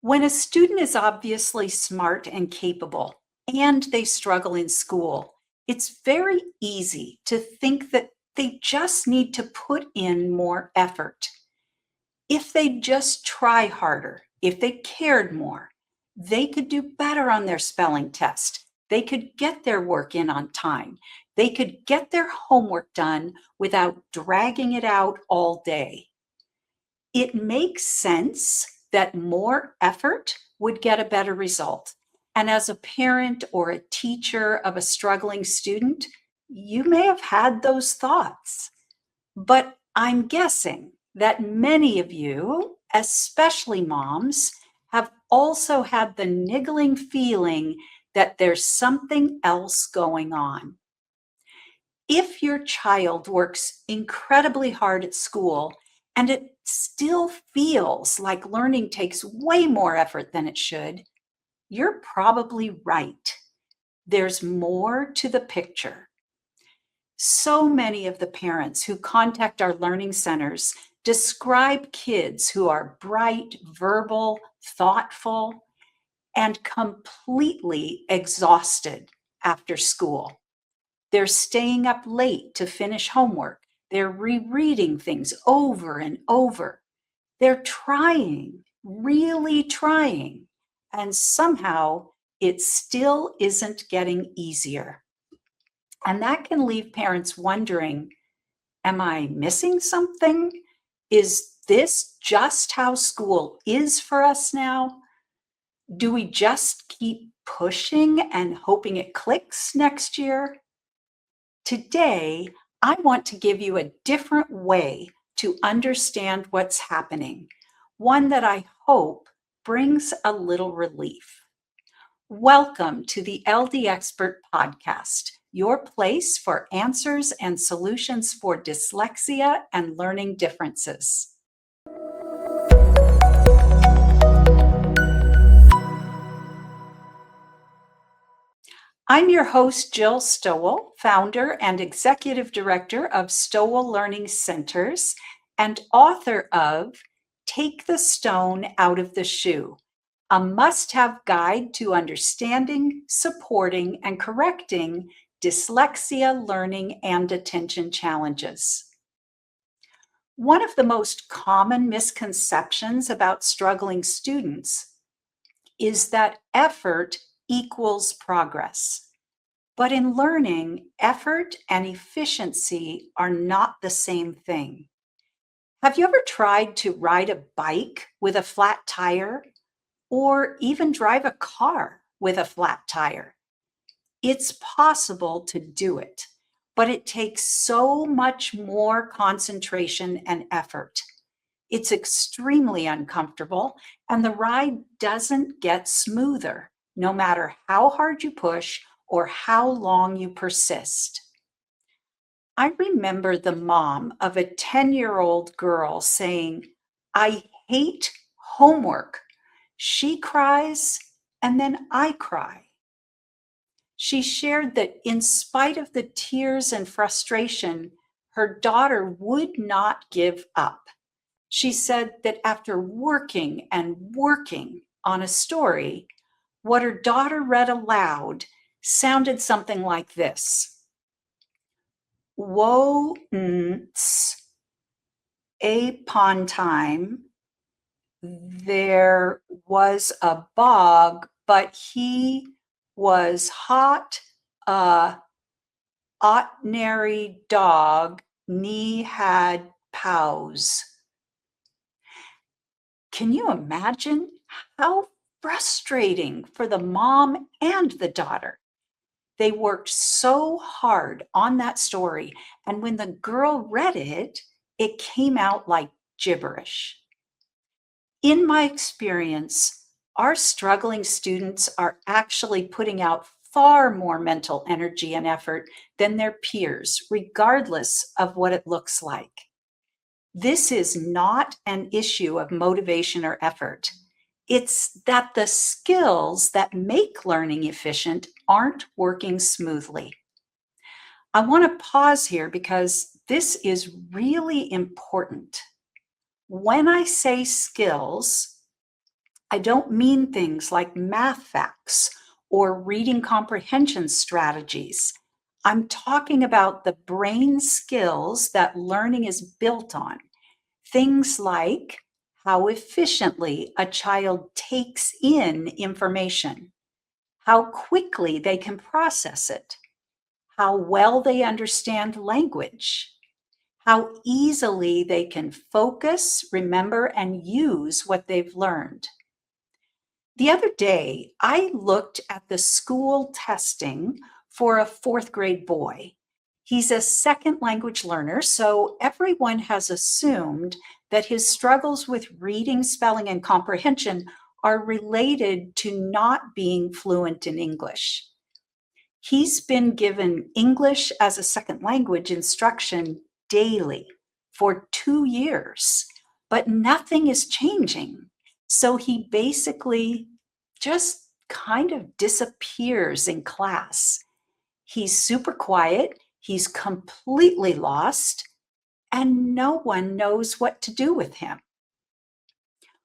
When a student is obviously smart and capable and they struggle in school, it's very easy to think that they just need to put in more effort. If they just try harder, if they cared more, they could do better on their spelling test. They could get their work in on time. They could get their homework done without dragging it out all day. It makes sense that more effort would get a better result. And as a parent or a teacher of a struggling student, you may have had those thoughts. But I'm guessing that many of you, especially moms, have also had the niggling feeling that there's something else going on. If your child works incredibly hard at school and it still feels like learning takes way more effort than it should, you're probably right. There's more to the picture. So many of the parents who contact our learning centers describe kids who are bright, verbal, thoughtful, and completely exhausted after school. They're staying up late to finish homework. They're rereading things over and over. They're trying, really trying, and somehow it still isn't getting easier. And that can leave parents wondering, am I missing something? Is this just how school is for us now? Do we just keep pushing and hoping it clicks next year? Today, I want to give you a different way to understand what's happening, one that I hope brings a little relief. Welcome to the LD Expert Podcast, your place for answers and solutions for dyslexia and learning differences. I'm your host, Jill Stowell, founder and executive director of Stowell Learning Centers and author of Take the Stone Out of the Shoe, a must-have guide to understanding, supporting, and correcting dyslexia learning and attention challenges. One of the most common misconceptions about struggling students is that effort equals progress. But in learning, effort and efficiency are not the same thing. Have you ever tried to ride a bike with a flat tire or even drive a car with a flat tire? It's possible to do it, but it takes so much more concentration and effort. It's extremely uncomfortable, and the ride doesn't get smoother, no matter how hard you push or how long you persist. I remember the mom of a 10-year-old girl saying, "I hate homework. She cries, and then I cry." She shared that in spite of the tears and frustration, her daughter would not give up. She said that after working and working on a story, what her daughter read aloud sounded something like this. Once upon time, there was a bog, but he was hot, ordinary dog, knee had pows. Can you imagine how frustrating for the mom and the daughter? They worked so hard on that story, and when the girl read it, it came out like gibberish. In my experience, our struggling students are actually putting out far more mental energy and effort than their peers, regardless of what it looks like. This is not an issue of motivation or effort. It's that the skills that make learning efficient aren't working smoothly. I want to pause here because this is really important. When I say skills, I don't mean things like math facts or reading comprehension strategies. I'm talking about the brain skills that learning is built on. Things like how efficiently a child takes in information, how quickly they can process it, how well they understand language, how easily they can focus, remember, and use what they've learned. The other day, I looked at the school testing for a fourth grade boy. He's a second language learner, so everyone has assumed that his struggles with reading, spelling, and comprehension are related to not being fluent in English. He's been given English as a second language instruction daily for 2 years, but nothing is changing. So he basically just kind of disappears in class. He's super quiet, he's completely lost, and no one knows what to do with him.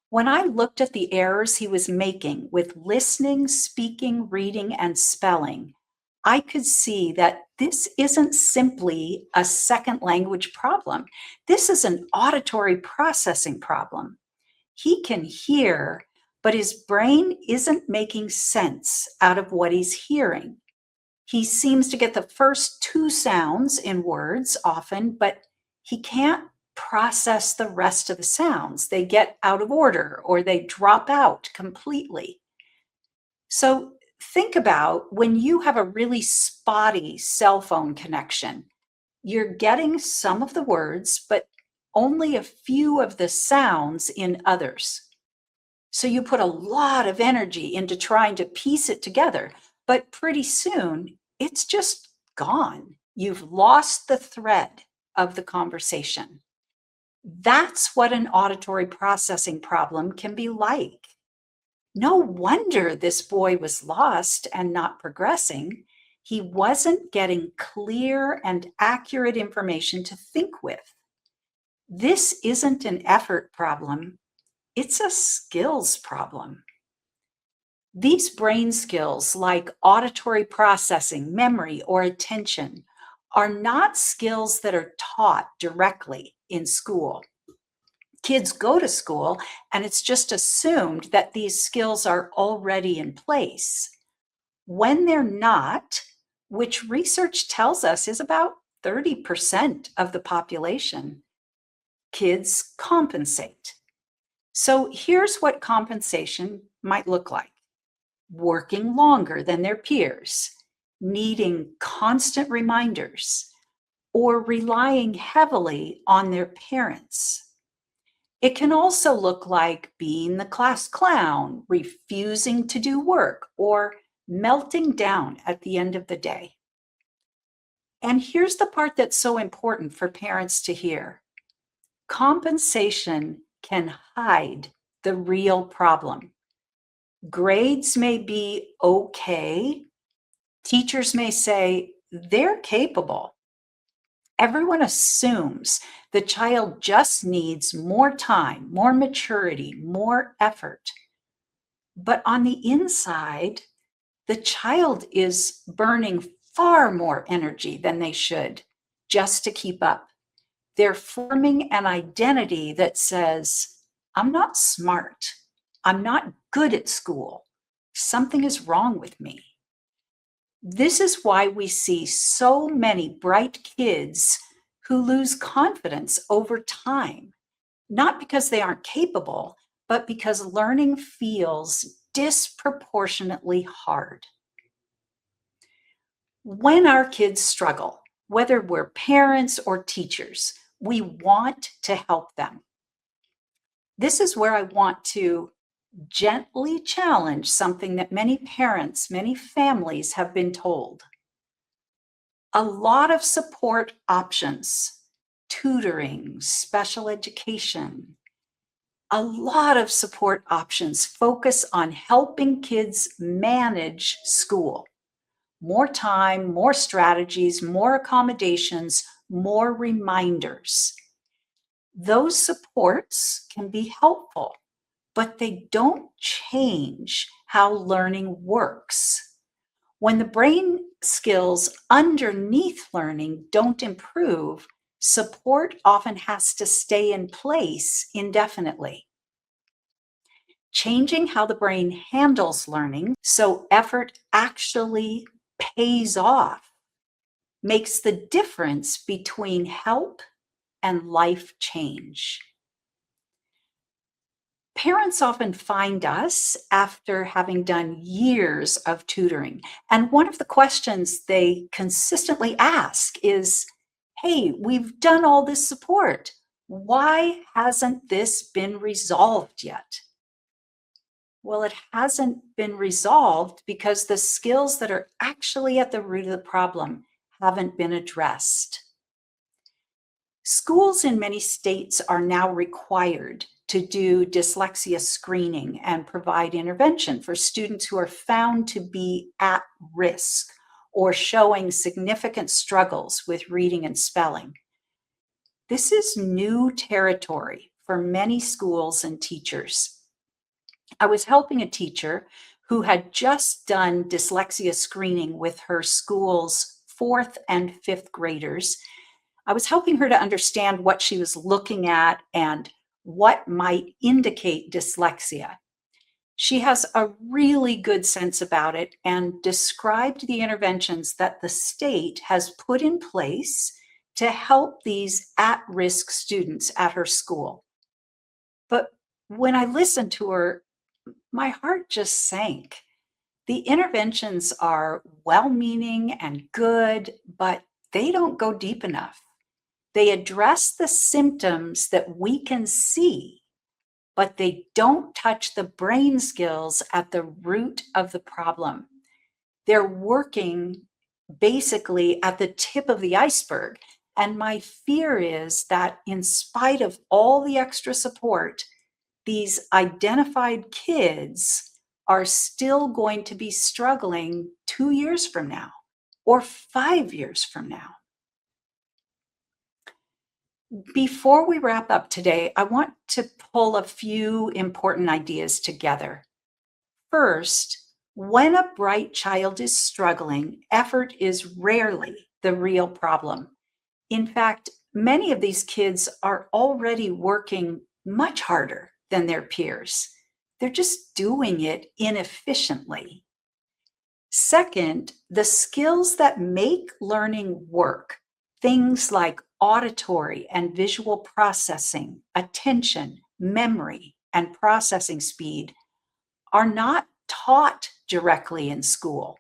When I looked at the errors he was making with listening, speaking, reading, and spelling, I could see that this isn't simply a second language problem. This is an auditory processing problem. He can hear, but his brain isn't making sense out of what he's hearing. He seems to get the first two sounds in words often, but he can't process the rest of the sounds. They get out of order or they drop out completely. So think about when you have a really spotty cell phone connection, you're getting some of the words, but only a few of the sounds in others. So you put a lot of energy into trying to piece it together, but pretty soon it's just gone. You've lost the thread of the conversation. That's what an auditory processing problem can be like. No wonder this boy was lost and not progressing. He wasn't getting clear and accurate information to think with. This isn't an effort problem, it's a skills problem. These brain skills, like auditory processing, memory, or attention, are not skills that are taught directly in school. Kids go to school and it's just assumed that these skills are already in place. When they're not, which research tells us is about 30% of the population, kids compensate. So here's what compensation might look like: working longer than their peers, needing constant reminders, or relying heavily on their parents. It can also look like being the class clown, refusing to do work, or melting down at the end of the day. And here's the part that's so important for parents to hear: compensation can hide the real problem. Grades may be okay. Teachers may say they're capable. Everyone assumes the child just needs more time, more maturity, more effort. But on the inside, the child is burning far more energy than they should just to keep up. They're forming an identity that says, I'm not smart. I'm not good at school. Something is wrong with me. This is why we see so many bright kids who lose confidence over time, not because they aren't capable, but because learning feels disproportionately hard. When our kids struggle, whether we're parents or teachers, we want to help them. This is where I want to gently challenge something that many parents, many families have been told. A lot of support options, tutoring, special education, a lot of support options focus on helping kids manage school. More time, more strategies, more accommodations, more reminders. Those supports can be helpful, but they don't change how learning works. When the brain skills underneath learning don't improve, support often has to stay in place indefinitely. Changing how the brain handles learning so effort actually pays off makes the difference between help and life change. Parents often find us after having done years of tutoring. And one of the questions they consistently ask is, hey, we've done all this support. Why hasn't this been resolved yet? Well, it hasn't been resolved because the skills that are actually at the root of the problem haven't been addressed. Schools in many states are now required to do dyslexia screening and provide intervention for students who are found to be at risk or showing significant struggles with reading and spelling. This is new territory for many schools and teachers. I was helping a teacher who had just done dyslexia screening with her school's fourth and fifth graders. I was helping her to understand what she was looking at and what might indicate dyslexia. She has a really good sense about it and described the interventions that the state has put in place to help these at-risk students at her school. But when I listened to her, my heart just sank. The interventions are well-meaning and good, but they don't go deep enough. They address the symptoms that we can see, but they don't touch the brain skills at the root of the problem. They're working basically at the tip of the iceberg. And my fear is that in spite of all the extra support, these identified kids are still going to be struggling 2 years from now or 5 years from now. Before we wrap up today, I want to pull a few important ideas together. First, when a bright child is struggling, effort is rarely the real problem. In fact, many of these kids are already working much harder than their peers. They're just doing it inefficiently. Second, the skills that make learning work, things like auditory and visual processing, attention, memory, and processing speed, are not taught directly in school.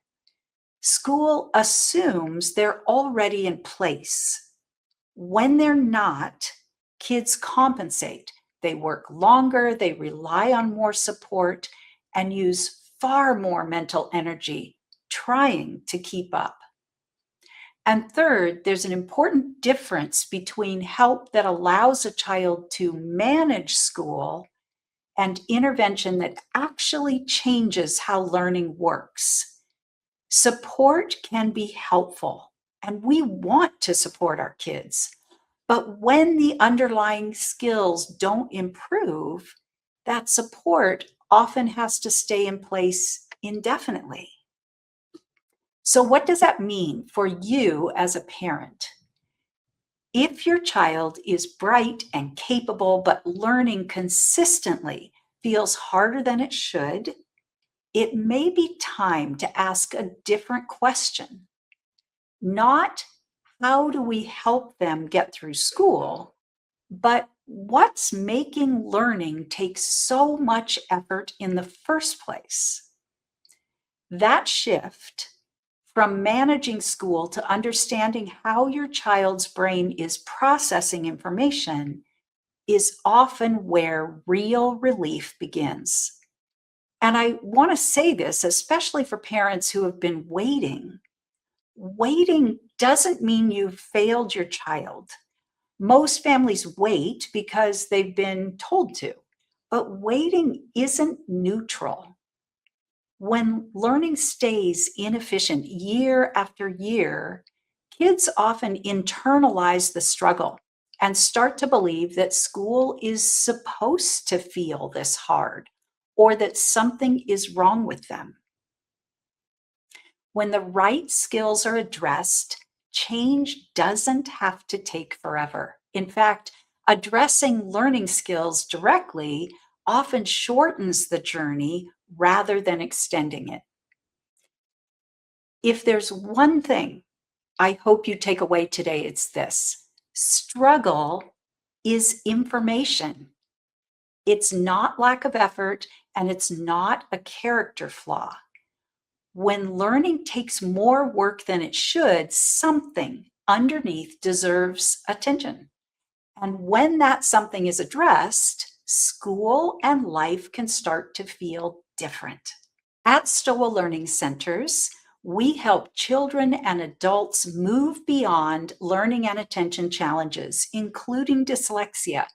School assumes they're already in place. When they're not, kids compensate. They work longer, they rely on more support, and use far more mental energy trying to keep up. And third, there's an important difference between help that allows a child to manage school and intervention that actually changes how learning works. Support can be helpful, and we want to support our kids. But when the underlying skills don't improve, that support often has to stay in place indefinitely. So, what does that mean for you as a parent? If your child is bright and capable, but learning consistently feels harder than it should, it may be time to ask a different question. Not how do we help them get through school, but what's making learning take so much effort in the first place? That shift from managing school to understanding how your child's brain is processing information is often where real relief begins. And I want to say this, especially for parents who have been waiting. Waiting doesn't mean you've failed your child. Most families wait because they've been told to, but waiting isn't neutral. When learning stays inefficient year after year, kids often internalize the struggle and start to believe that school is supposed to feel this hard or that something is wrong with them. When the right skills are addressed, change doesn't have to take forever. In fact, addressing learning skills directly often shortens the journey rather than extending it. If there's one thing I hope you take away today, it's this: struggle is information. It's not lack of effort and it's not a character flaw. When learning takes more work than it should, something underneath deserves attention. And when that something is addressed, school and life can start to feel different. At Stowell Learning Centers, we help children and adults move beyond learning and attention challenges, including dyslexia,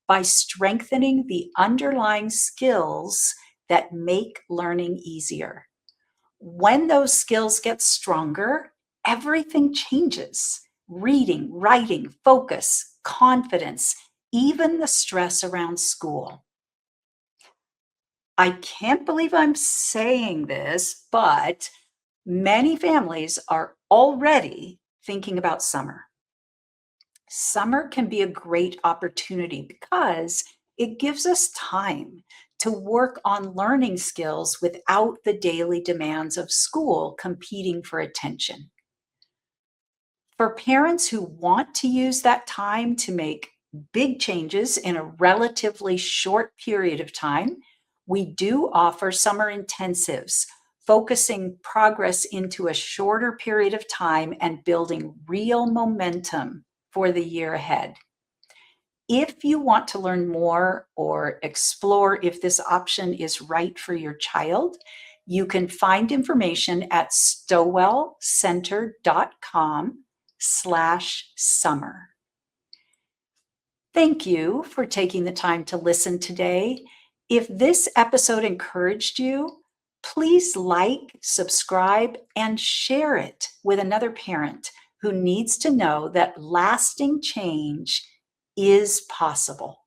by strengthening the underlying skills that make learning easier. When those skills get stronger, everything changes: reading, writing, focus, confidence, even the stress around school. I can't believe I'm saying this, but many families are already thinking about summer. Summer can be a great opportunity because it gives us time to work on learning skills without the daily demands of school competing for attention. For parents who want to use that time to make big changes in a relatively short period of time, we do offer summer intensives, focusing progress into a shorter period of time and building real momentum for the year ahead. If you want to learn more or explore if this option is right for your child, you can find information at stowellcenter.com/summer. Thank you for taking the time to listen today. If this episode encouraged you, please like, subscribe, and share it with another parent who needs to know that lasting change is possible.